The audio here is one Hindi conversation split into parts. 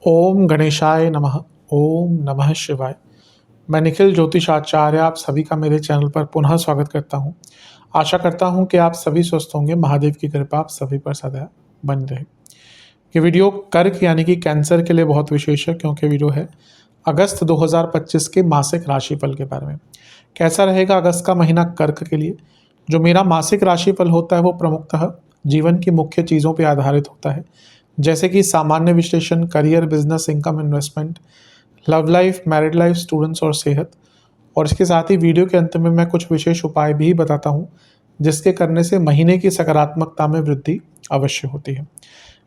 ओम गणेशाय नमः। ओम नमः शिवाय। मैं निखिल ज्योतिषाचार्य आप सभी का मेरे चैनल पर पुनः स्वागत करता हूं। आशा करता हूं कि आप सभी स्वस्थ होंगे। महादेव की कृपा आप सभी पर सदा बनी रहे। ये वीडियो कर्क यानी कि कैंसर के लिए बहुत विशेष है, क्योंकि वीडियो है अगस्त 2025 के मासिक राशिफल के बारे में। कैसा रहेगा अगस्त का महीना कर्क के लिए। जो मेरा मासिक राशिफल होता है वो प्रमुखतः जीवन की मुख्य चीज़ों पर आधारित होता है, जैसे कि सामान्य विश्लेषण, career, business, income, investment, love life, married life, students और सेहत। और इसके साथ ही वीडियो के अंत में मैं कुछ विशेष उपाय भी बताता हूँ, जिसके करने से महीने की सकारात्मकता में वृद्धि अवश्य होती है।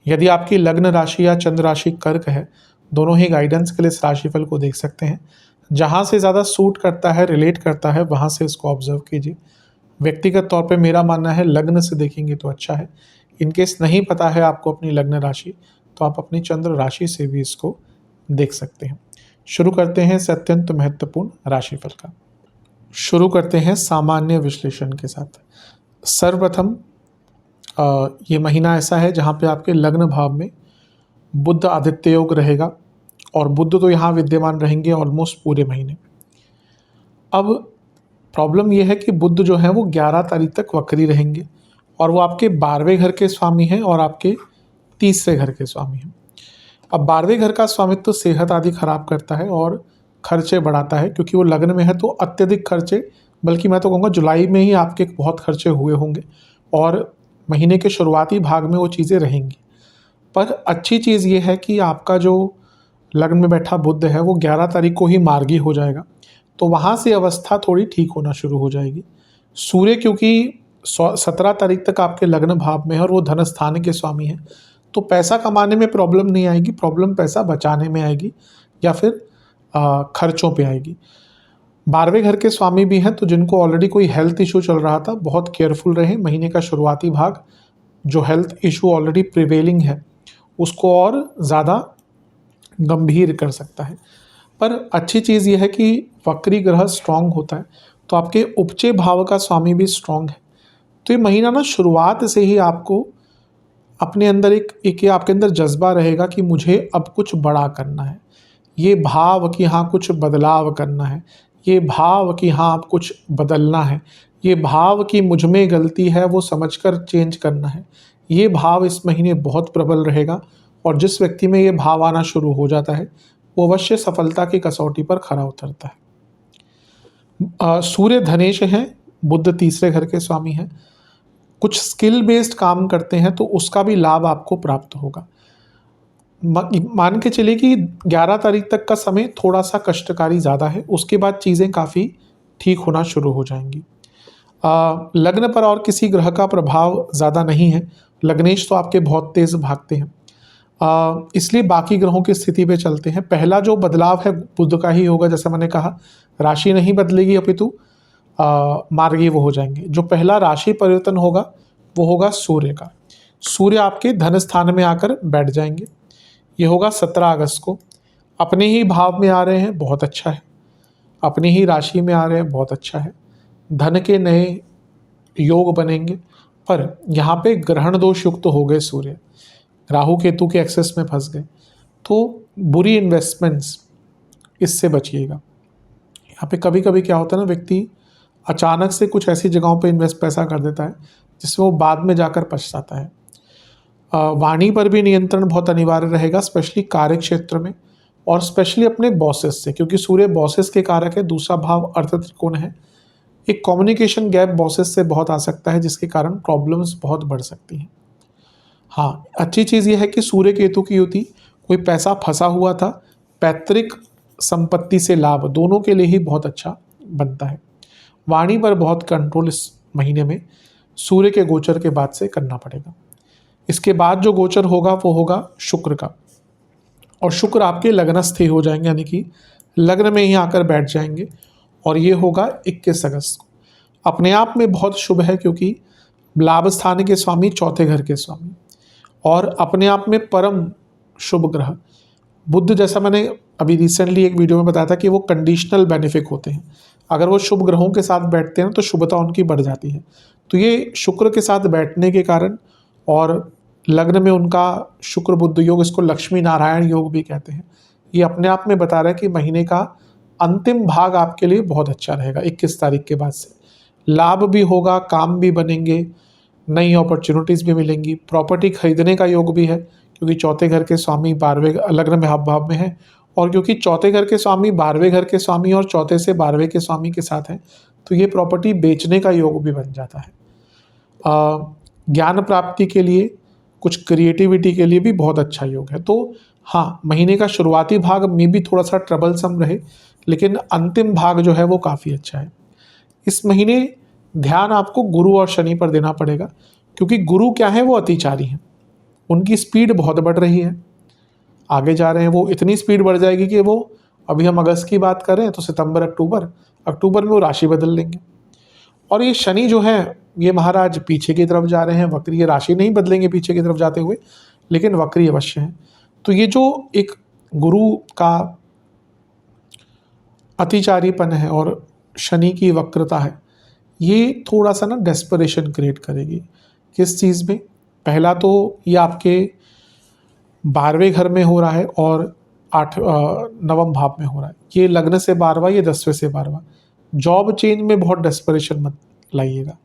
यदि आपकी लग्न राशि या चंद्र राशि कर्क है, दोनों ही गाइडेंस के लिए इस राशिफल को देख सकते हैं। जहाँ से ज़्यादा सूट करता है, रिलेट करता है, वहाँ से इसको ऑब्जर्व कीजिए। व्यक्तिगत तौर पे मेरा मानना है लग्न से देखेंगे तो अच्छा है। इनकेस नहीं पता है आपको अपनी लग्न राशि, तो आप अपनी चंद्र राशि से भी इसको देख सकते हैं। शुरू करते हैं इस अत्यंत महत्वपूर्ण राशिफल का। शुरू करते हैं सामान्य विश्लेषण के साथ। सर्वप्रथम ये महीना ऐसा है जहाँ पे आपके लग्न भाव में बुध आदित्य योग रहेगा, और बुध तो यहाँ विद्यमान रहेंगे ऑलमोस्ट पूरे महीने। अब प्रॉब्लम यह है कि बुध जो है वो 11 तारीख तक वक्री रहेंगे, और वो आपके 12वें घर के स्वामी हैं और आपके तीसरे घर के स्वामी हैं। अब 12वें घर का स्वामित्व तो सेहत आदि खराब करता है और खर्चे बढ़ाता है, क्योंकि वो लग्न में है तो अत्यधिक खर्चे, बल्कि मैं तो कहूँगा जुलाई में ही आपके बहुत खर्चे हुए होंगे और महीने के शुरुआती भाग में वो चीज़ें रहेंगी। पर अच्छी चीज़ ये है कि आपका जो लग्न में बैठा बुध है वो 11 तारीख को ही मार्गी हो जाएगा, तो वहाँ से अवस्था थोड़ी ठीक होना शुरू हो जाएगी। सूर्य क्योंकि 17 तारीख तक आपके लग्न भाव में है और वो धन स्थान के स्वामी हैं, तो पैसा कमाने में प्रॉब्लम नहीं आएगी, प्रॉब्लम पैसा बचाने में आएगी या फिर खर्चों पे आएगी। 12वें घर के स्वामी भी हैं, तो जिनको ऑलरेडी कोई हेल्थ इशू चल रहा था, बहुत केयरफुल रहें। महीने का शुरुआती भाग जो हेल्थ इशू ऑलरेडी प्रिवेलिंग है उसको और ज़्यादा गंभीर कर सकता है। पर अच्छी चीज़ यह है कि वक्री ग्रह स्ट्रांग होता है, तो आपके उपचे भाव का स्वामी भी स्ट्रांग है। तो ये महीना ना शुरुआत से ही आपको अपने अंदर एक आपके अंदर जज्बा रहेगा कि मुझे अब कुछ बड़ा करना है। ये भाव कि हाँ कुछ बदलाव करना है, ये भाव कि हाँ अब कुछ बदलना है, ये भाव कि मुझ में गलती है वो समझकर चेंज करना है, ये भाव इस महीने बहुत प्रबल रहेगा। और जिस व्यक्ति में ये भाव आना शुरू हो जाता है वो अवश्य सफलता की कसौटी पर खरा उतरता है। सूर्य धनेश हैं, बुध तीसरे घर के स्वामी हैं। कुछ स्किल बेस्ड काम करते हैं तो उसका भी लाभ आपको प्राप्त होगा। मान के चलिए कि 11 तारीख तक का समय थोड़ा सा कष्टकारी ज़्यादा है, उसके बाद चीज़ें काफ़ी ठीक होना शुरू हो जाएंगी। लग्न पर और किसी ग्रह का प्रभाव ज़्यादा नहीं है, लग्नेश तो आपके बहुत तेज़ भागते हैं, इसलिए बाकी ग्रहों की स्थिति पे चलते हैं। पहला जो बदलाव है बुध का ही होगा, जैसे मैंने कहा राशि नहीं बदलेगी अपितु मार्गी वो हो जाएंगे। जो पहला राशि परिवर्तन होगा वो होगा सूर्य का। सूर्य आपके धन स्थान में आकर बैठ जाएंगे, ये होगा 17 अगस्त को। अपने ही भाव में आ रहे हैं, बहुत अच्छा है। अपनी ही राशि में आ रहे हैं, बहुत अच्छा है। धन के नए योग बनेंगे, पर यहाँ पे ग्रहण दोष युक्त हो गए सूर्य, राहु केतु के एक्सेस में फंस गए, तो बुरी इन्वेस्टमेंट्स इससे बचिएगा। यहाँ पे कभी कभी क्या होता है ना, व्यक्ति अचानक से कुछ ऐसी जगहों पे इन्वेस्ट पैसा कर देता है जिसमें वो बाद में जाकर पछताता है। वाणी पर भी नियंत्रण बहुत अनिवार्य रहेगा, स्पेशली कार्य क्षेत्र में और स्पेशली अपने बॉसेस से, क्योंकि सूर्य बॉसेस के कारक है। दूसरा भाव अर्थ त्रिकोण है, एक कम्युनिकेशन गैप बॉसेस से बहुत आ सकता है, जिसके कारण प्रॉब्लम्स बहुत बढ़ सकती हैं। हाँ, अच्छी चीज़ यह है कि सूर्य केतु की युति, कोई पैसा फंसा हुआ था, पैतृक संपत्ति से लाभ, दोनों के लिए ही बहुत अच्छा बनता है। वाणी पर बहुत कंट्रोल इस महीने में सूर्य के गोचर के बाद से करना पड़ेगा। इसके बाद जो गोचर होगा वो होगा शुक्र का, और शुक्र आपके लग्नस्थ हो जाएंगे, यानी कि लग्न में ही आकर बैठ जाएंगे, और ये होगा 21 अगस्त को। अपने आप में बहुत शुभ है, क्योंकि लाभ स्थान के स्वामी चौथे घर के स्वामी, और अपने आप में परम शुभ ग्रह बुध, जैसा मैंने अभी रिसेंटली एक वीडियो में बताया था कि वो कंडीशनल बेनिफिक होते हैं। अगर वो शुभ ग्रहों के साथ बैठते हैं तो शुभता उनकी बढ़ जाती है। तो ये शुक्र के साथ बैठने के कारण और लग्न में उनका शुक्र बुध योग, इसको लक्ष्मी नारायण योग भी कहते हैं। ये अपने आप में बता रहा है कि महीने का अंतिम भाग आपके लिए बहुत अच्छा रहेगा। 21 तारीख के बाद से लाभ भी होगा, काम भी बनेंगे, नई अपॉर्चुनिटीज़ भी मिलेंगी, प्रॉपर्टी खरीदने का योग भी है, क्योंकि चौथे घर के स्वामी 12वें लग्न में भाव में है, और क्योंकि चौथे घर के स्वामी 12वें घर के स्वामी और चौथे से 12वें के स्वामी के साथ हैं, तो ये प्रॉपर्टी बेचने का योग भी बन जाता है। ज्ञान प्राप्ति के लिए, कुछ क्रिएटिविटी के लिए भी बहुत अच्छा योग है। तो हाँ, महीने का शुरुआती भाग में भी थोड़ा सा ट्रबलसम रहे, लेकिन अंतिम भाग जो है वो काफ़ी अच्छा है। इस महीने ध्यान आपको गुरु और शनि पर देना पड़ेगा, क्योंकि गुरु क्या है, वो अतिचारी हैं, उनकी स्पीड बहुत बढ़ रही है, आगे जा रहे हैं वो, इतनी स्पीड बढ़ जाएगी कि वो, अभी हम अगस्त की बात करें तो सितंबर अक्टूबर में वो राशि बदल लेंगे। और ये शनि जो है, ये महाराज पीछे की तरफ जा रहे हैं, वक्री, ये राशि नहीं बदलेंगे पीछे की तरफ जाते हुए, लेकिन वक्री अवश्य हैं। तो ये जो एक गुरु का अतिचारीपन है और शनि की वक्रता है, ये थोड़ा सा ना डेस्परेशन क्रिएट करेगी। किस चीज़ में? पहला तो ये आपके 12वें घर में हो रहा है और 9वें भाव में हो रहा है। ये लग्न से 12वां, ये 10वें से 12वां। जॉब चेंज में बहुत डेस्परेशन मत लाइएगा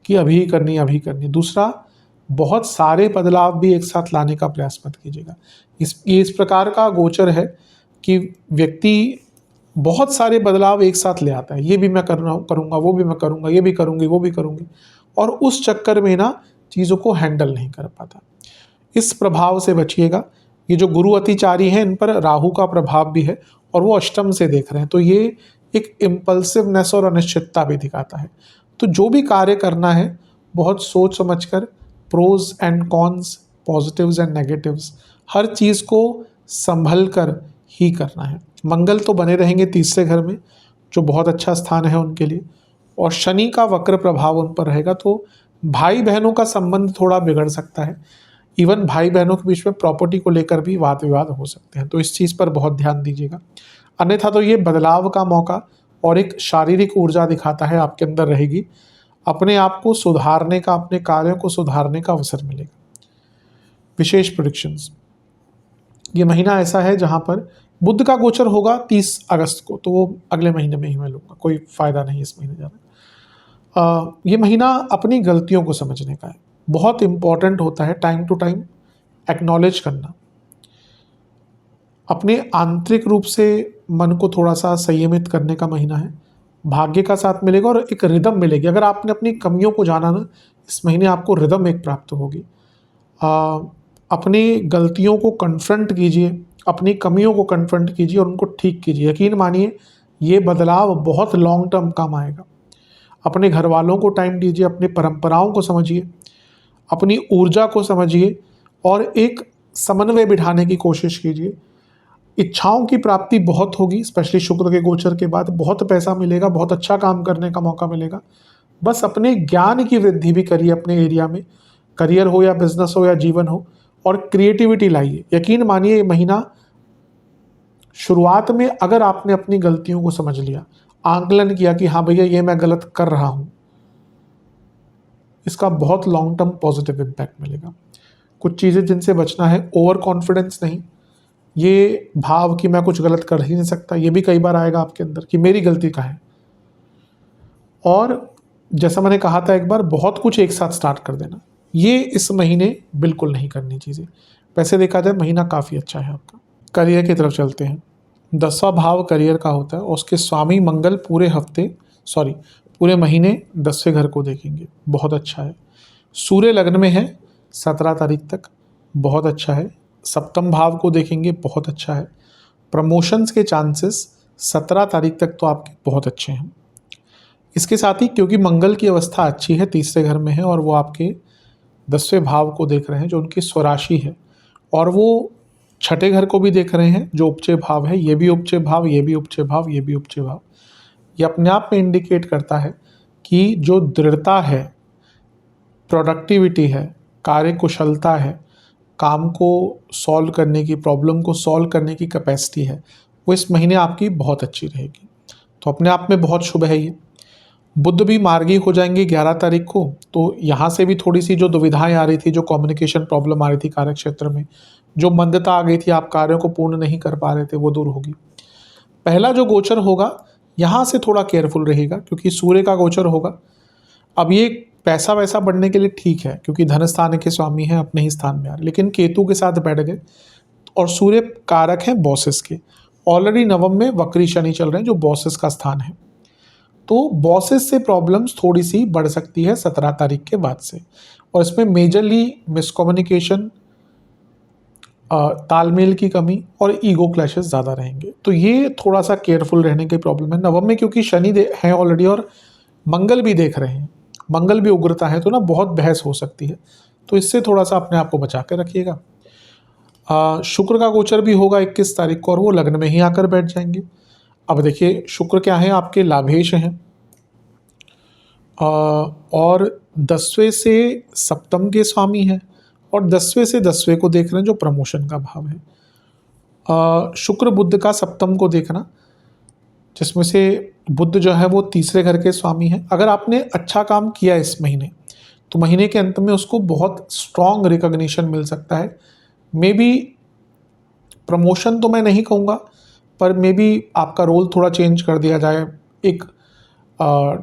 कि अभी करनी। दूसरा, बहुत सारे बदलाव भी एक साथ लाने का प्रयास मत कीजिएगा। ये इस प्रकार का गोचर है कि व्यक्ति बहुत सारे बदलाव एक साथ ले आता है, ये भी मैं करूँगा, वो भी मैं करूँगा, ये भी करूँगी, वो भी करूँगी, और उस चक्कर में ना चीज़ों को हैंडल नहीं कर पाता। इस प्रभाव से बचिएगा। ये जो गुरु अतिचारी हैं, इन पर राहु का प्रभाव भी है और वो अष्टम से देख रहे हैं, तो ये एक इम्पल्सिवनेस और अनिश्चितता भी दिखाता है। तो जो भी कार्य करना है, बहुत सोच समझकर, pros and cons, positives and negatives, हर चीज़ को संभल कर ही करना है। मंगल तो बने रहेंगे तीसरे घर में, जो बहुत अच्छा स्थान है उनके लिए, और शनि का वक्र प्रभाव उन पर रहेगा, तो भाई बहनों का संबंध थोड़ा बिगड़ सकता है। इवन भाई बहनों के बीच में प्रॉपर्टी को लेकर भी वाद विवाद हो सकते हैं, तो इस चीज़ पर बहुत ध्यान दीजिएगा। अन्यथा तो ये बदलाव का मौका और एक शारीरिक ऊर्जा दिखाता है आपके अंदर रहेगी, अपने आप को सुधारने का, अपने कार्यों को सुधारने का अवसर मिलेगा। विशेष प्रेडिक्शंस, ये महीना ऐसा है जहाँ पर बुध का गोचर होगा 30 अगस्त को, तो वो अगले महीने में ही मैं लूँगा, कोई फ़ायदा नहीं इस महीने जाना। ये महीना अपनी गलतियों को समझने का है, बहुत इम्पॉर्टेंट होता है टाइम टू टाइम एक्नॉलेज करना। अपने आंतरिक रूप से मन को थोड़ा सा संयमित करने का महीना है। भाग्य का साथ मिलेगा और एक रिदम मिलेगी। अगर आपने अपनी कमियों को जाना ना, इस महीने आपको रिदम एक प्राप्त होगी। अपनी गलतियों को कन्फ्रंट कीजिए, अपनी कमियों को कन्फ्रंट कीजिए और उनको ठीक कीजिए। यकीन मानिए, ये बदलाव बहुत लॉन्ग टर्म काम आएगा। अपने घर वालों को टाइम दीजिए, अपनी परंपराओं को समझिए, अपनी ऊर्जा को समझिए और एक समन्वय बिठाने की कोशिश कीजिए। इच्छाओं की प्राप्ति बहुत होगी, स्पेशली शुक्र के गोचर के बाद बहुत पैसा मिलेगा, बहुत अच्छा काम करने का मौका मिलेगा। बस अपने ज्ञान की वृद्धि भी करिए अपने एरिया में, करियर हो या बिजनेस हो या जीवन हो, और क्रिएटिविटी लाइए। यकीन मानिए, ये महीना शुरुआत में अगर आपने अपनी गलतियों को समझ लिया, आंकलन किया कि हाँ भैया ये मैं गलत कर रहा हूँ, इसका बहुत लॉन्ग टर्म पॉजिटिव इम्पैक्ट मिलेगा। कुछ चीज़ें जिनसे बचना है, ओवर कॉन्फिडेंस नहीं, ये भाव कि मैं कुछ गलत कर ही नहीं सकता, ये भी कई बार आएगा आपके अंदर कि मेरी गलती कहाँ है। और जैसा मैंने कहा था एक बार, बहुत कुछ एक साथ स्टार्ट कर देना, ये इस महीने बिल्कुल नहीं करनी चीज़ें। वैसे देखा जाए महीना काफ़ी अच्छा है आपका। करियर की तरफ चलते हैं। 10वां भाव करियर का होता है और उसके स्वामी मंगल पूरे महीने 10वें घर को देखेंगे, बहुत अच्छा है। सूर्य लग्न में है 17 तारीख तक, बहुत अच्छा है। सप्तम भाव को देखेंगे, बहुत अच्छा है। प्रमोशंस के चांसेस 17 तारीख तक तो आपके बहुत अच्छे हैं। इसके साथ ही क्योंकि मंगल की अवस्था अच्छी है, तीसरे घर में है और वो आपके 10वें भाव को देख रहे हैं जो उनकी स्वराशि है, और वो छठे घर को भी देख रहे हैं जो उपचय भाव है। ये भी उपचय भाव, ये भी उपचय भाव, ये भी उपचय भाव। ये अपने आप में इंडिकेट करता है कि जो दृढ़ता है, प्रोडक्टिविटी है, कार्यकुशलता है, काम को सॉल्व करने की, प्रॉब्लम को सॉल्व करने की कैपेसिटी है, वो इस महीने आपकी बहुत अच्छी रहेगी। तो अपने आप में बहुत शुभ है ये। बुध भी मार्गी हो जाएंगे 11 तारीख को, तो यहाँ से भी थोड़ी सी जो दुविधाएं आ रही थी, जो कम्युनिकेशन प्रॉब्लम आ रही थी कार्य क्षेत्र में, जो मंदता आ गई थी, आप कार्यों को पूर्ण नहीं कर पा रहे थे, वो दूर होगी। पहला जो गोचर होगा यहाँ से थोड़ा केयरफुल रहेगा, क्योंकि सूर्य का गोचर होगा। अब ये पैसा वैसा बढ़ने के लिए ठीक है, क्योंकि धन स्थान के स्वामी हैं, अपने ही स्थान में आ रहे, लेकिन केतु के साथ बैठ गए और सूर्य कारक हैं बॉसेस के। ऑलरेडी नवम में वक्री शनि चल रहे हैं, जो बॉसेस का स्थान है, तो बॉसेस से प्रॉब्लम्स थोड़ी सी बढ़ सकती है 17 तारीख के बाद से। और इसमें मेजरली मिसकम्युनिकेशन, तालमेल की कमी और ईगो क्लैशेस ज़्यादा रहेंगे, तो ये थोड़ा सा केयरफुल रहने की प्रॉब्लम है नवम में, क्योंकि शनि हैं ऑलरेडी और मंगल भी देख रहे हैं, मंगल भी उग्रता है, तो ना बहुत बहस हो सकती है, तो इससे थोड़ा सा अपने आप को बचा कर रखिएगा। शुक्र का गोचर भी होगा 21 तारीख को, और वो लग्न में ही आकर बैठ जाएंगे। अब देखिए शुक्र क्या है, आपके लाभेश हैं, और 10वें से सप्तम के स्वामी हैं, और 10वें से 10वें को देख रहे हैं, जो प्रमोशन का भाव है। शुक्र बुध का सप्तम को देखना, जिसमें से बुध जो है वो तीसरे घर के स्वामी हैं। अगर आपने अच्छा काम किया इस महीने, तो महीने के अंत में उसको बहुत स्ट्रॉन्ग रिकॉग्निशन मिल सकता है। मे बी प्रमोशन तो मैं नहीं कहूँगा, पर मे बी आपका रोल थोड़ा चेंज कर दिया जाए, एक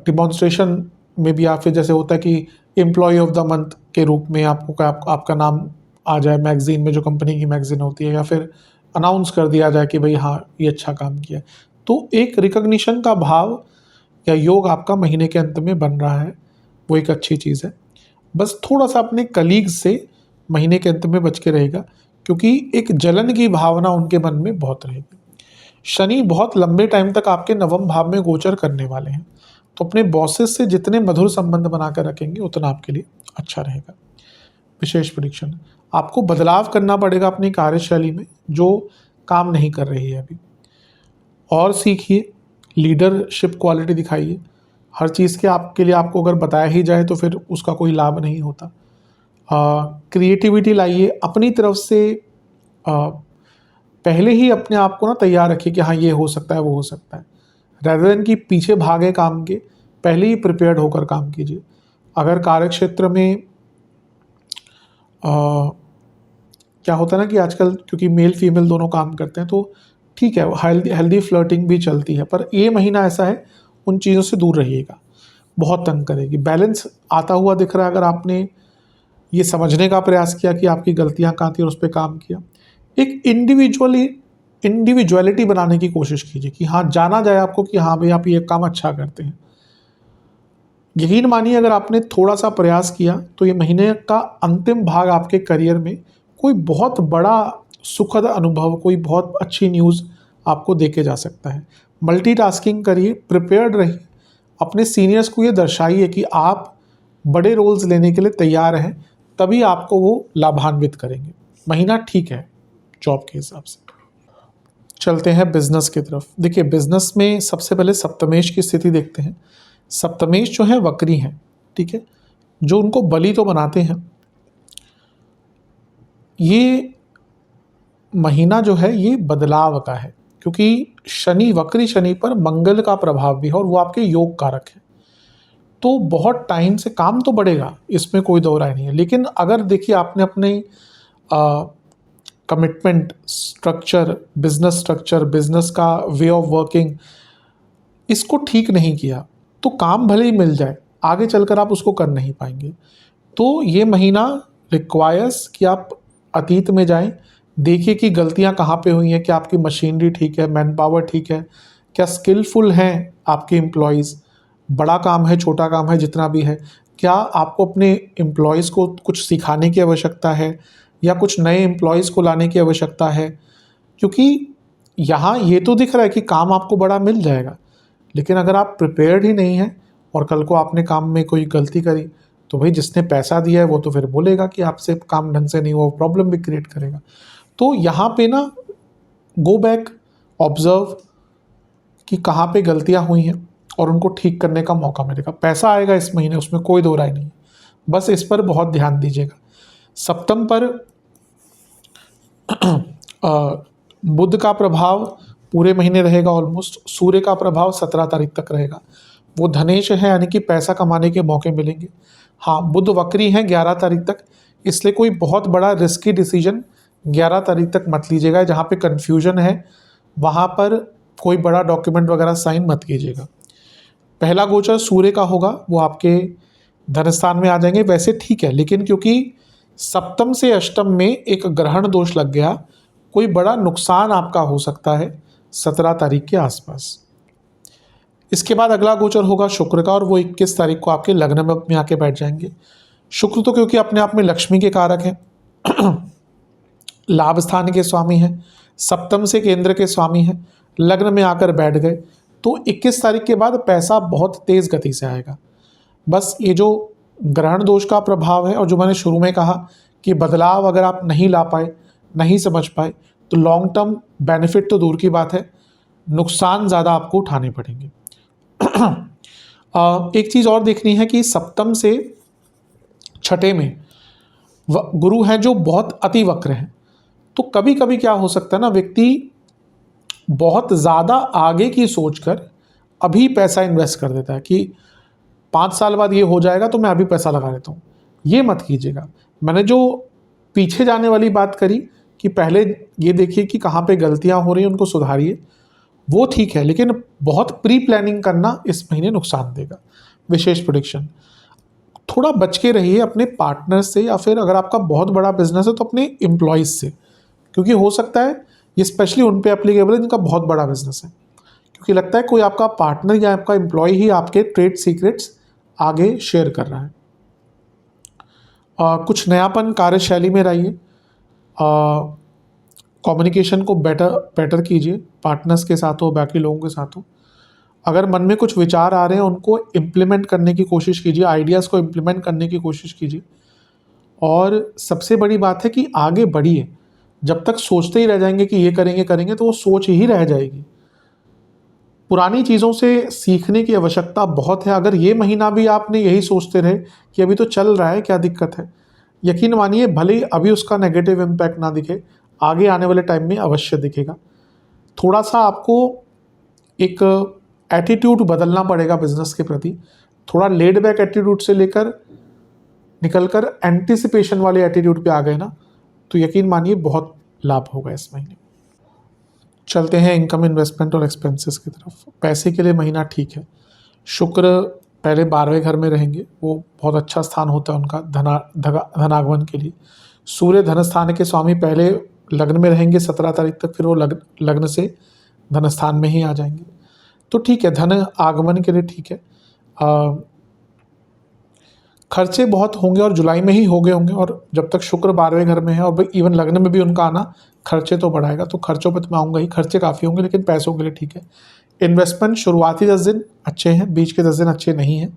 डिमॉन्स्ट्रेशन में भी, या फिर जैसे होता है कि एम्प्लॉय ऑफ द मंथ के रूप में आपका नाम आ जाए मैगजीन में, जो कंपनी की मैगजीन होती है, या फिर अनाउंस कर दिया जाए कि भाई हाँ ये अच्छा काम किया। तो एक रिकॉग्निशन का भाव या योग आपका महीने के अंत में बन रहा है, वो एक अच्छी चीज़ है। बस थोड़ा सा अपने कलीग्स से महीने के अंत में बच के रहेगा, क्योंकि एक जलन की भावना उनके मन में बहुत रहेगी। शनि बहुत लंबे टाइम तक आपके नवम भाव में गोचर करने वाले हैं, तो अपने बॉसेस से जितने मधुर संबंध बनाकर रखेंगे उतना आपके लिए अच्छा रहेगा। विशेष परीक्षण, आपको बदलाव करना पड़ेगा अपनी कार्यशैली में, जो काम नहीं कर रही है अभी, और सीखिए, लीडरशिप क्वालिटी दिखाइए। हर चीज़ के आपके लिए आपको अगर बताया ही जाए तो फिर उसका कोई लाभ नहीं होता। क्रिएटिविटी लाइए अपनी तरफ से, पहले ही अपने आप को ना तैयार रखिए कि हाँ ये हो सकता है, वो हो सकता है, rather देन कि पीछे भागे काम के, पहले ही प्रिपेयर्ड होकर काम कीजिए। अगर कार्यक्षेत्र में क्या होता है ना कि आजकल क्योंकि मेल फीमेल दोनों काम करते हैं, तो ठीक है, हेल्दी फ्लर्टिंग भी चलती है, पर ये महीना ऐसा है उन चीज़ों से दूर रहिएगा, बहुत तंग करेगी। बैलेंस आता हुआ दिख रहा है, अगर आपने ये समझने का प्रयास किया कि आपकी गलतियाँ कहाँ थी और उस पर काम किया। एक इंडिविजुअलिटी बनाने की कोशिश कीजिए कि हाँ जाना जाए आपको कि हाँ भाई आप ये काम अच्छा करते हैं। यकीन मानिए, अगर आपने थोड़ा सा प्रयास किया तो ये महीने का अंतिम भाग आपके करियर में कोई बहुत बड़ा सुखद अनुभव, कोई बहुत अच्छी न्यूज़ आपको देके जा सकता है। मल्टीटास्किंग करिए, प्रिपेयर्ड रहिए, अपने सीनियर्स को ये दर्शाइए कि आप बड़े रोल्स लेने के लिए तैयार हैं, तभी आपको वो लाभान्वित करेंगे। महीना ठीक है जॉब के हिसाब से। चलते हैं बिजनेस की तरफ। देखिए बिजनेस में सबसे पहले सप्तमेश की स्थिति देखते हैं। सप्तमेश जो है वक्री हैं, ठीक है, जो उनको बली तो बनाते हैं। ये महीना जो है ये बदलाव का है, क्योंकि शनि, वक्री शनि पर मंगल का प्रभाव भी है और वो आपके योग कारक है, तो बहुत टाइम से काम तो बढ़ेगा, इसमें कोई दो राय नहीं है। लेकिन अगर देखिए आपने अपने कमिटमेंट स्ट्रक्चर, बिजनेस का वे ऑफ वर्किंग, इसको ठीक नहीं किया, तो काम भले ही मिल जाए, आगे चलकर आप उसको कर नहीं पाएंगे। तो ये महीना रिक्वायर्स कि आप अतीत में जाएं, देखिए कि गलतियां कहाँ पे हुई हैं, क्या आपकी मशीनरी ठीक है, मैन पावर ठीक है, क्या स्किलफुल हैं आपके एम्प्लॉयज़, बड़ा काम है छोटा काम है जितना भी है, क्या आपको अपने एम्प्लॉयज़ को कुछ सिखाने की आवश्यकता है या कुछ नए एम्प्लॉयज़ को लाने की आवश्यकता है। क्योंकि यहाँ ये तो दिख रहा है कि काम आपको बड़ा मिल जाएगा, लेकिन अगर आप प्रिपेयर्ड ही नहीं हैं और कल को आपने काम में कोई गलती करी, तो भाई जिसने पैसा दिया है वो तो फिर बोलेगा कि आपसे काम ढंग से नहीं हुआ, प्रॉब्लम भी क्रिएट करेगा। तो यहाँ पे ना गो बैक, ऑब्जर्व कि कहाँ पे गलतियाँ हुई हैं और उनको ठीक करने का मौका मिलेगा। पैसा आएगा इस महीने, उसमें कोई दो राय नहीं, बस इस पर बहुत ध्यान दीजिएगा। सप्तम पर बुध का प्रभाव पूरे महीने रहेगा ऑलमोस्ट, सूर्य का प्रभाव 17 तारीख तक रहेगा। वो धनेश है, यानी कि पैसा कमाने के मौके मिलेंगे। हाँ, बुध वक्री हैं 11 तारीख तक, इसलिए कोई बहुत बड़ा रिस्की डिसीजन 11 तारीख तक मत लीजिएगा। जहाँ पे कन्फ्यूजन है वहाँ पर कोई बड़ा डॉक्यूमेंट वगैरह साइन मत कीजिएगा। पहला गोचर सूर्य का होगा, वो आपके धन स्थान में आ जाएंगे। वैसे ठीक है, लेकिन क्योंकि सप्तम से अष्टम में एक ग्रहण दोष लग गया, कोई बड़ा नुकसान आपका हो सकता है 17 तारीख के आसपास। इसके बाद अगला गोचर होगा शुक्र का, और वो 21 तारीख को आपके लग्न में आके बैठ जाएंगे। शुक्र तो क्योंकि अपने आप में लक्ष्मी के कारक हैं, लाभ स्थान के स्वामी हैं, सप्तम से केंद्र के स्वामी हैं, लग्न में आकर बैठ गए, तो 21 तारीख के बाद पैसा बहुत तेज गति से आएगा। बस ये जो ग्रहण दोष का प्रभाव है, और जो मैंने शुरू में कहा कि बदलाव अगर आप नहीं ला पाए, नहीं समझ पाए, तो लॉन्ग टर्म बेनिफिट तो दूर की बात है, नुकसान ज़्यादा आपको उठाने पड़ेंगे। एक चीज़ और देखनी है कि सप्तम से छठे में गुरु हैं जो बहुत अति वक्र हैं, तो कभी कभी क्या हो सकता है ना, व्यक्ति बहुत ज़्यादा आगे की सोचकर अभी पैसा इन्वेस्ट कर देता है कि 5 साल बाद ये हो जाएगा तो मैं अभी पैसा लगा लेता हूँ। ये मत कीजिएगा। मैंने जो पीछे जाने वाली बात करी कि पहले ये देखिए कि कहाँ पे गलतियाँ हो रही हैं, उनको सुधारिए, वो ठीक है, लेकिन बहुत प्री प्लानिंग करना इस महीने नुकसान देगा। विशेष प्रेडिक्शन, थोड़ा बच के रहिए अपने पार्टनर से, या फिर अगर आपका बहुत बड़ा बिजनेस है तो अपने एम्प्लॉयज़ से, क्योंकि हो सकता है ये स्पेशली उन पे एप्लीकेबल है जिनका बहुत बड़ा बिजनेस है, क्योंकि लगता है कोई आपका पार्टनर या आपका एम्प्लॉय ही आपके ट्रेड सीक्रेट्स आगे शेयर कर रहा है। कुछ नयापन कार्यशैली में रहिए, कम्युनिकेशन को बेटर कीजिए, पार्टनर्स के साथ हो, बाकी लोगों के साथ हो। अगर मन में कुछ विचार आ रहे हैं उनको इम्प्लीमेंट करने की कोशिश कीजिए, आइडियाज़ को इम्प्लीमेंट करने की कोशिश कीजिए। और सबसे बड़ी बात है कि आगे बढ़िए। जब तक सोचते ही रह जाएंगे कि ये करेंगे करेंगे, तो वो सोच ही रह जाएगी। पुरानी चीज़ों से सीखने की आवश्यकता बहुत है। अगर ये महीना भी आपने यही सोचते रहे कि अभी तो चल रहा है, क्या दिक्कत है, यकीन मानिए भले ही अभी उसका नेगेटिव इम्पैक्ट ना दिखे, आगे आने वाले टाइम में अवश्य दिखेगा। थोड़ा सा आपको एक एटीट्यूड बदलना पड़ेगा बिजनेस के प्रति। थोड़ा लेड बैक एटीट्यूड से लेकर निकलकर एंटिसिपेशन वाले एटीट्यूड पे आ गए ना, तो यकीन मानिए बहुत लाभ होगा इस महीने। चलते हैं इनकम, इन्वेस्टमेंट और एक्सपेंसेस की तरफ। पैसे के लिए महीना ठीक है। शुक्र पहले 12वें घर में रहेंगे, वो बहुत अच्छा स्थान होता है उनका धनागमन के लिए। सूर्य धन स्थान के स्वामी पहले लग्न में रहेंगे 17 तारीख तक, फिर वो लग्न से धन स्थान में ही आ जाएंगे, तो ठीक है, धन आगमन के लिए ठीक है। खर्चे बहुत होंगे और जुलाई में ही हो गए होंगे, और जब तक शुक्र 12वें घर में है और इवन लग्न में भी उनका आना खर्चे तो बढ़ाएगा, तो खर्चों पे तो मैं आऊँगा ही, खर्चे काफ़ी होंगे, लेकिन पैसों के लिए ठीक है। इन्वेस्टमेंट शुरुआती 10 दिन अच्छे हैं, बीच के 10 दिन अच्छे नहीं हैं,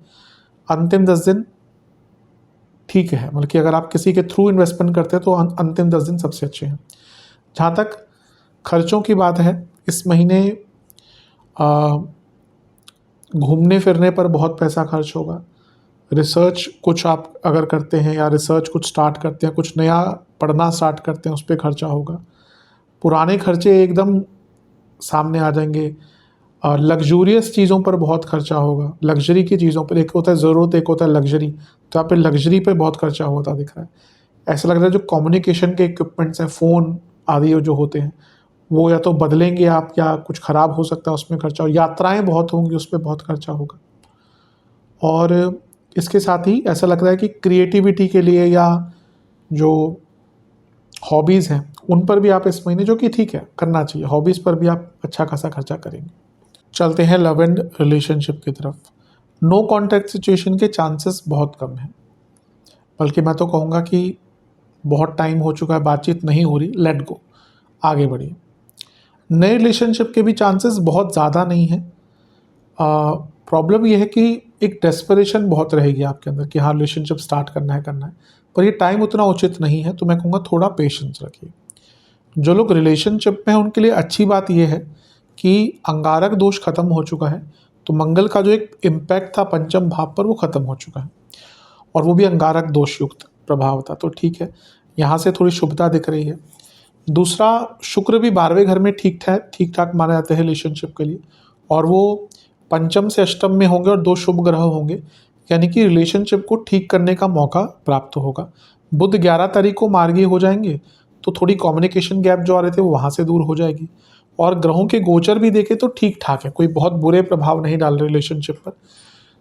अंतिम 10 दिन ठीक है। मतलब कि अगर आप किसी के थ्रू इन्वेस्टमेंट करते हैं तो अंतिम 10 दिन सबसे अच्छे हैं। जहाँ तक खर्चों की बात है, इस महीने घूमने फिरने पर बहुत पैसा खर्च होगा। रिसर्च कुछ आप अगर करते हैं या रिसर्च कुछ स्टार्ट करते हैं, कुछ नया पढ़ना स्टार्ट करते हैं, उस पर खर्चा होगा। पुराने खर्चे एकदम सामने आ जाएंगे। लग्जूरियस चीज़ों पर बहुत खर्चा होगा, लग्जरी की चीज़ों पर। एक होता है ज़रूरत, एक होता है लग्जरी, तो यहाँ पे लग्जरी पे बहुत खर्चा होता दिख रहा है। ऐसा लग रहा है जो कम्युनिकेशन के इक्विपमेंट्स हैं, फ़ोन आदि जो होते हैं, वो या तो बदलेंगे आप, या कुछ ख़राब हो सकता है उसमें खर्चा हो। यात्राएँ बहुत होंगी, उस पर बहुत खर्चा होगा। और इसके साथ ही ऐसा लग रहा है कि क्रिएटिविटी के लिए या जो हॉबीज़ हैं उन पर भी आप इस महीने, जो कि ठीक है करना चाहिए, हॉबीज़ पर भी आप अच्छा खासा खर्चा करेंगे। चलते हैं लव एंड रिलेशनशिप की तरफ। नो कॉन्टैक्ट सिचुएशन के चांसेस बहुत कम हैं, बल्कि मैं तो कहूँगा कि बहुत टाइम हो चुका है, बातचीत नहीं हो रही, लेट गो, आगे बढ़िए। नए रिलेशनशिप के भी चांसेस बहुत ज़्यादा नहीं हैं। प्रॉब्लम यह है कि एक डेस्परेशन बहुत रहेगी आपके अंदर कि हाँ रिलेशनशिप स्टार्ट करना है, पर ये टाइम उतना उचित नहीं है, तो मैं कहूँगा थोड़ा पेशेंस रखिए। जो लोग रिलेशनशिप में हैं उनके लिए अच्छी बात यह है कि अंगारक दोष खत्म हो चुका है, तो मंगल का जो एक इम्पैक्ट था पंचम भाव पर वो खत्म हो चुका है, और वो भी अंगारक दोष युक्त प्रभाव था, तो ठीक है, यहाँ से थोड़ी शुभता दिख रही है। दूसरा, शुक्र भी 12वें घर में ठीक ठाक माने जाते हैं रिलेशनशिप के लिए, और वो पंचम से अष्टम में होंगे और 2 शुभ ग्रह होंगे, यानी कि रिलेशनशिप को ठीक करने का मौका प्राप्त होगा। बुध 11 तारीख को मार्गी हो जाएंगे, तो थोड़ी कम्युनिकेशन गैप जो आ रहे थे वो वहाँ से दूर हो जाएगी। और ग्रहों के गोचर भी देखें तो ठीक ठाक है, कोई बहुत बुरे प्रभाव नहीं डाल रहे रिलेशनशिप पर।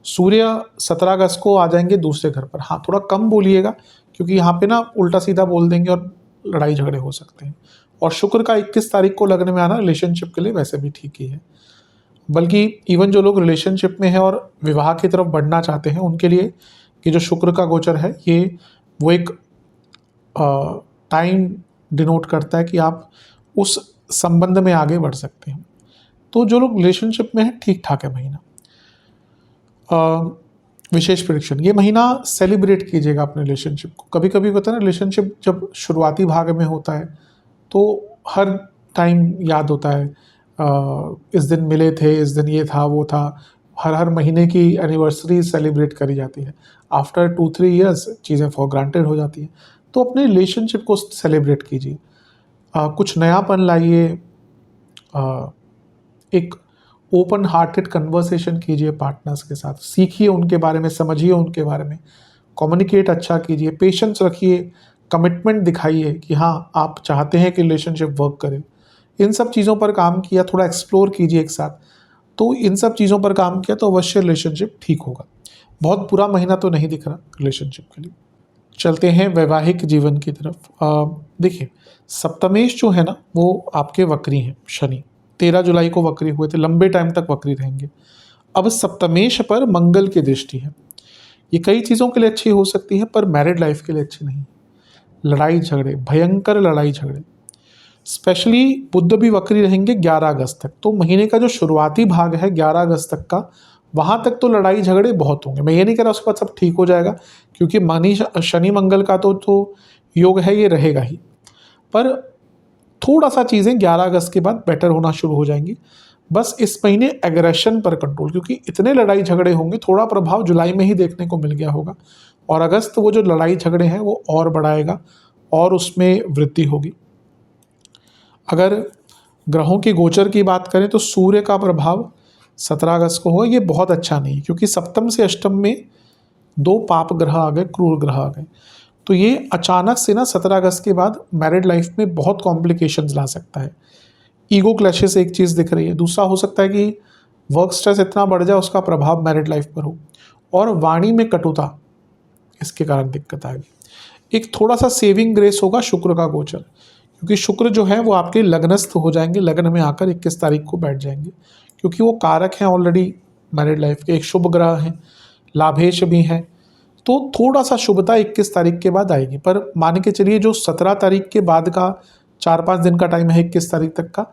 सूर्य 17 अगस्त को आ जाएंगे दूसरे घर पर। हाँ, थोड़ा कम बोलिएगा, क्योंकि यहाँ पे ना उल्टा सीधा बोल देंगे और लड़ाई झगड़े हो सकते हैं। और शुक्र का 21 तारीख को लग्न में आना रिलेशनशिप के लिए वैसे भी ठीक ही है। बल्कि इवन जो लोग रिलेशनशिप में हैं और विवाह की तरफ बढ़ना चाहते हैं, उनके लिए ये जो शुक्र का गोचर है, ये वो एक टाइम डिनोट करता है कि आप उस संबंध में आगे बढ़ सकते हैं। तो जो लोग रिलेशनशिप में हैं, ठीक ठाक है महीना। विशेष प्रेडिक्शन, ये महीना सेलिब्रेट कीजिएगा अपने रिलेशनशिप को। कभी कभी होता है ना, रिलेशनशिप जब शुरुआती भाग में होता है तो हर टाइम याद होता है, इस दिन मिले थे, इस दिन ये था वो था, हर महीने की एनिवर्सरी सेलिब्रेट करी जाती है। आफ्टर 2-3 ईयर्स चीज़ें फॉर ग्रांटेड हो जाती हैं। तो अपने रिलेशनशिप को सेलिब्रेट कीजिए, कुछ नयापन लाइए, एक ओपन हार्टेड कन्वर्सेशन कीजिए पार्टनर्स के साथ, सीखिए उनके बारे में, समझिए उनके बारे में, कम्युनिकेट अच्छा कीजिए, पेशेंस रखिए, कमिटमेंट दिखाइए कि हाँ आप चाहते हैं कि रिलेशनशिप वर्क करे। इन सब चीज़ों पर काम किया, थोड़ा एक्सप्लोर कीजिए एक साथ, तो इन सब चीज़ों पर काम किया तो अवश्य रिलेशनशिप ठीक होगा। बहुत बुरा महीना तो नहीं दिख रहा रिलेशनशिप के लिए। चलते हैं वैवाहिक जीवन की तरफ। देखिए, सप्तमेश जो है ना, वो आपके वक्री हैं। शनि 13 जुलाई को वक्री हुए थे, लंबे टाइम तक वक्री रहेंगे। अब सप्तमेश पर मंगल की दृष्टि है। ये कई चीज़ों के लिए अच्छी हो सकती है, पर मैरिड लाइफ के लिए अच्छी नहीं। लड़ाई झगड़े, भयंकर लड़ाई झगड़े, स्पेशली बुध भी वक्री रहेंगे 11 अगस्त तक। तो महीने का जो शुरुआती भाग है 11 अगस्त तक का, वहाँ तक तो लड़ाई झगड़े बहुत होंगे। मैं ये नहीं कह रहा उसके बाद सब ठीक हो जाएगा, क्योंकि शनि मंगल का तो योग है, ये रहेगा ही। पर थोड़ा सा चीज़ें 11 अगस्त के बाद बेटर होना शुरू हो जाएंगी। बस इस महीने एग्रेशन पर कंट्रोल, क्योंकि इतने लड़ाई झगड़े होंगे, थोड़ा प्रभाव जुलाई में ही देखने को मिल गया होगा, और अगस्त वो जो लड़ाई झगड़े हैं वो और बढ़ाएगा और उसमें वृद्धि होगी। अगर ग्रहों के गोचर की बात करें तो सूर्य का प्रभाव 17 अगस्त को होगा। ये बहुत अच्छा नहीं, क्योंकि सप्तम से अष्टम में 2 पाप ग्रह आ गए, क्रूर ग्रह आ गए। तो ये अचानक से ना 17 अगस्त के बाद मैरिड लाइफ में बहुत कॉम्प्लिकेशंस ला सकता है। ईगो क्लैशेस एक चीज़ दिख रही है। दूसरा हो सकता है कि वर्क स्ट्रेस इतना बढ़ जाए, उसका प्रभाव मैरिड लाइफ पर हो, और वाणी में कटुता, इसके कारण दिक्कत आएगी। एक थोड़ा सा सेविंग ग्रेस होगा शुक्र का गोचर, क्योंकि शुक्र जो है वो आपके लग्नस्थ हो जाएंगे, लग्न में आकर 21 तारीख को बैठ जाएंगे, क्योंकि वो कारक हैं ऑलरेडी मैरिड लाइफ के, एक शुभ ग्रह हैं, लाभेश भी हैं। तो थोड़ा सा शुभता 21 तारीख के बाद आएगी। पर मान के चलिए जो 17 तारीख के बाद का 4-5 दिन का टाइम है, 21 तारीख तक का,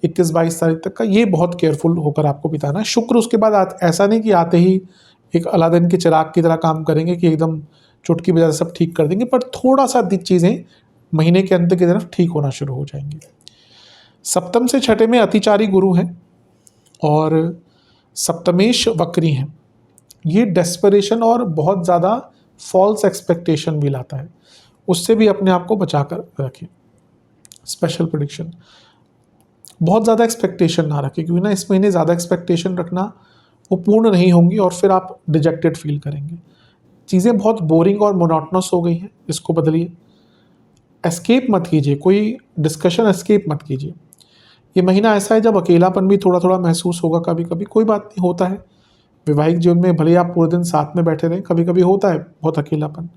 21-22 तारीख तक का, ये बहुत केयरफुल होकर आपको बिताना है। शुक्र उसके बाद ऐसा नहीं कि आते ही एक अलादीन के चिराग की तरह काम करेंगे कि एकदम चुटकी बजा सब ठीक कर देंगे, पर थोड़ा सा चीज़ें महीने के अंत की तरफ ठीक होना शुरू हो जाएंगी। सप्तम से छठे में अतिचारी गुरु हैं और सप्तमेश वक्री हैं। ये डेस्परेशन और बहुत ज़्यादा फॉल्स एक्सपेक्टेशन भी लाता है, उससे भी अपने आप को बचा कर रखें। स्पेशल प्रेडिक्शन, बहुत ज़्यादा एक्सपेक्टेशन ना रखें, क्योंकि ना इस महीने ज़्यादा एक्सपेक्टेशन रखना वो पूर्ण नहीं होंगी और फिर आप डिजेक्टेड फील करेंगे। चीज़ें बहुत बोरिंग और मोनोटोनस हो गई हैं, इसको बदलिए। एस्केप मत कीजिए, कोई डिस्कशन एस्केप मत कीजिए। ये महीना ऐसा है जब अकेलापन भी थोड़ा थोड़ा महसूस होगा, कभी कभी, कोई बात नहीं, होता है वैवाहिक जीवन में। भले आप पूरे दिन साथ में बैठे रहें, कभी कभी होता है बहुत अकेलापन।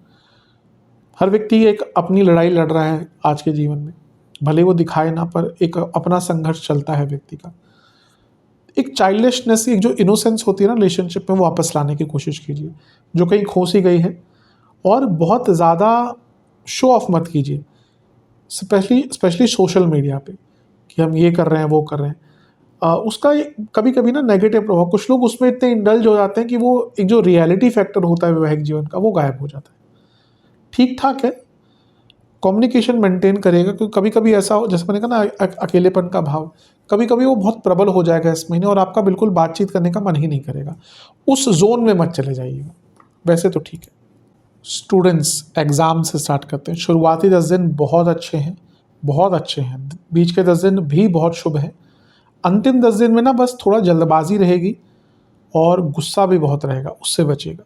हर व्यक्ति एक अपनी लड़ाई लड़ रहा है आज के जीवन में, भले वो दिखाए ना, पर एक अपना संघर्ष चलता है व्यक्ति का। एक चाइल्डिशनेस, एक जो इनोसेंस होती है ना रिलेशनशिप में, वो वापस लाने की कोशिश कीजिए, जो कहीं खो सी गई है। और बहुत ज़्यादा शो ऑफ मत कीजिए, स्पेशली सोशल मीडिया पे, कि हम ये कर रहे हैं वो कर रहे हैं। उसका कभी कभी ना नेगेटिव प्रभाव, कुछ लोग उसमें इतने इंडल्ज हो जाते हैं कि वो एक जो रियलिटी फैक्टर होता है वैवाहिक जीवन का, वो गायब हो जाता है। ठीक ठाक है, कम्युनिकेशन मेंटेन करेगा, क्योंकि कभी कभी ऐसा हो, जैसे मैंने कहा ना, अकेलेपन का भाव कभी कभी वो बहुत प्रबल हो जाएगा इस महीने, और आपका बिल्कुल बातचीत करने का मन ही नहीं करेगा। उस जोन में मत चले जाइएगा। वैसे तो ठीक है। स्टूडेंट्स एग्ज़ाम से स्टार्ट करते हैं। शुरुआती 10 दिन बहुत अच्छे हैं, बहुत अच्छे हैं। बीच के 10 दिन भी बहुत शुभ हैं। अंतिम 10 दिन में ना बस थोड़ा जल्दबाजी रहेगी, और गुस्सा भी बहुत रहेगा, उससे बचेगा।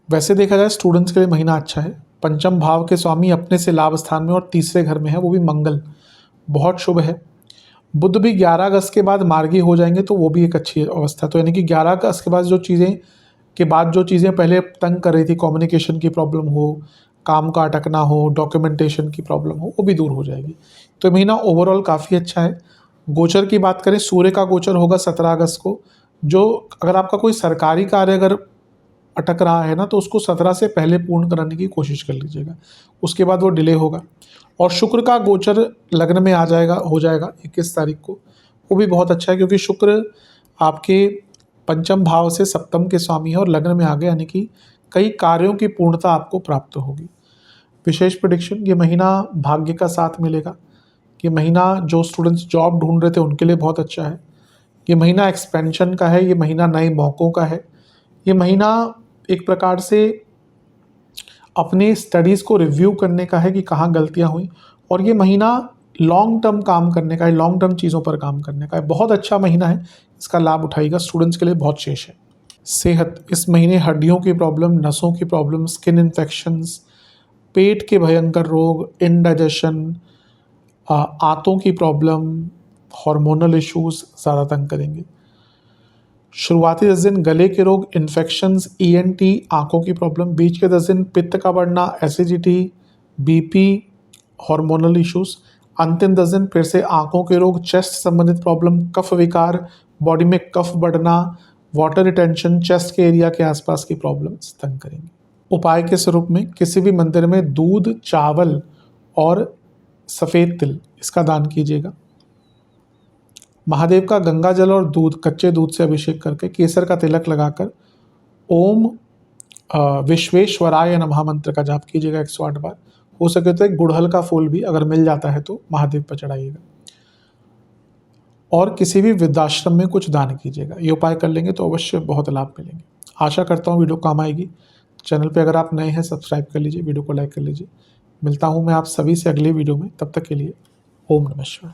वैसे देखा जाए स्टूडेंट्स के लिए महीना अच्छा है। पंचम भाव के स्वामी अपने से लाभ स्थान में और तीसरे घर में है, वो भी मंगल, बहुत शुभ है। बुध भी 11 अगस्त के बाद मार्गी हो जाएंगे, तो वो भी एक अच्छी अवस्था। तो यानी कि 11 अगस्त के बाद जो चीज़ें पहले तंग कर रही थी, कम्युनिकेशन की प्रॉब्लम हो, काम का अटकना हो, डॉक्यूमेंटेशन की प्रॉब्लम हो, वो भी दूर हो जाएगी। तो महीना ओवरऑल काफ़ी अच्छा है। गोचर की बात करें, सूर्य का गोचर होगा 17 अगस्त को, जो अगर आपका कोई सरकारी कार्य अगर अटक रहा है ना, तो उसको 17 से पहले पूर्ण कराने की कोशिश कर लीजिएगा, उसके बाद वो डिले होगा। और शुक्र का गोचर लग्न में हो जाएगा 21 तारीख को, वो भी बहुत अच्छा है, क्योंकि शुक्र आपके पंचम भाव से सप्तम के स्वामी है और लग्न में आ गए, यानी कि कई कार्यों की पूर्णता आपको प्राप्त होगी। विशेष प्रेडिक्शन, ये महीना भाग्य का साथ मिलेगा। ये महीना जो स्टूडेंट्स जॉब ढूंढ रहे थे उनके लिए बहुत अच्छा है। ये महीना एक्सपेंशन का है, ये महीना नए मौक़ों का है। ये महीना एक प्रकार से अपने स्टडीज़ को रिव्यू करने का है कि कहाँ गलतियाँ हुई, और ये महीना लॉन्ग टर्म काम करने का है, लॉन्ग टर्म चीज़ों पर काम करने का है। बहुत अच्छा महीना है, इसका लाभ उठाइएगा, स्टूडेंट्स के लिए बहुत शेष है। सेहत, इस महीने हड्डियों की प्रॉब्लम, नसों की प्रॉब्लम, स्किन इन्फेक्शंस, पेट के भयंकर रोग, इंडाइजेशन, आंतों की प्रॉब्लम, हार्मोनल इश्यूज़ ज़्यादा तंग करेंगे। शुरुआती 10 दिन गले के रोग, इन्फेक्शंस, ईएनटी, आंखों की प्रॉब्लम। बीच के 10 दिन पित्त का बढ़ना, एसिडिटी, बीपी, हार्मोनल इश्यूज़। अंतिम 10 दिन फिर से आंखों के रोग, चेस्ट संबंधित प्रॉब्लम, कफ विकार, बॉडी में कफ बढ़ना, वाटर रिटेंशन, चेस्ट के एरिया के आसपास की प्रॉब्लम्स तंग करेंगे। उपाय के स्वरूप में किसी भी मंदिर में दूध, चावल और सफ़ेद तिल, इसका दान कीजिएगा। महादेव का गंगा जल और दूध, कच्चे दूध से अभिषेक करके केसर का तिलक लगाकर ओम विश्वेश्वराय नमः मंत्र का जाप कीजिएगा 108 बार। हो सके तो एक गुड़हल का फूल भी अगर मिल जाता है तो महादेव पर चढ़ाइएगा, और किसी भी वृद्धाश्रम में कुछ दान कीजिएगा। ये उपाय कर लेंगे तो अवश्य बहुत लाभ मिलेंगे। आशा करता हूँ वीडियो काम आएगी। चैनल पे अगर आप नए हैं सब्सक्राइब कर लीजिए, वीडियो को लाइक कर लीजिए। मिलता हूँ मैं आप सभी से अगले वीडियो में, तब तक के लिए ओम नमः शिवाय।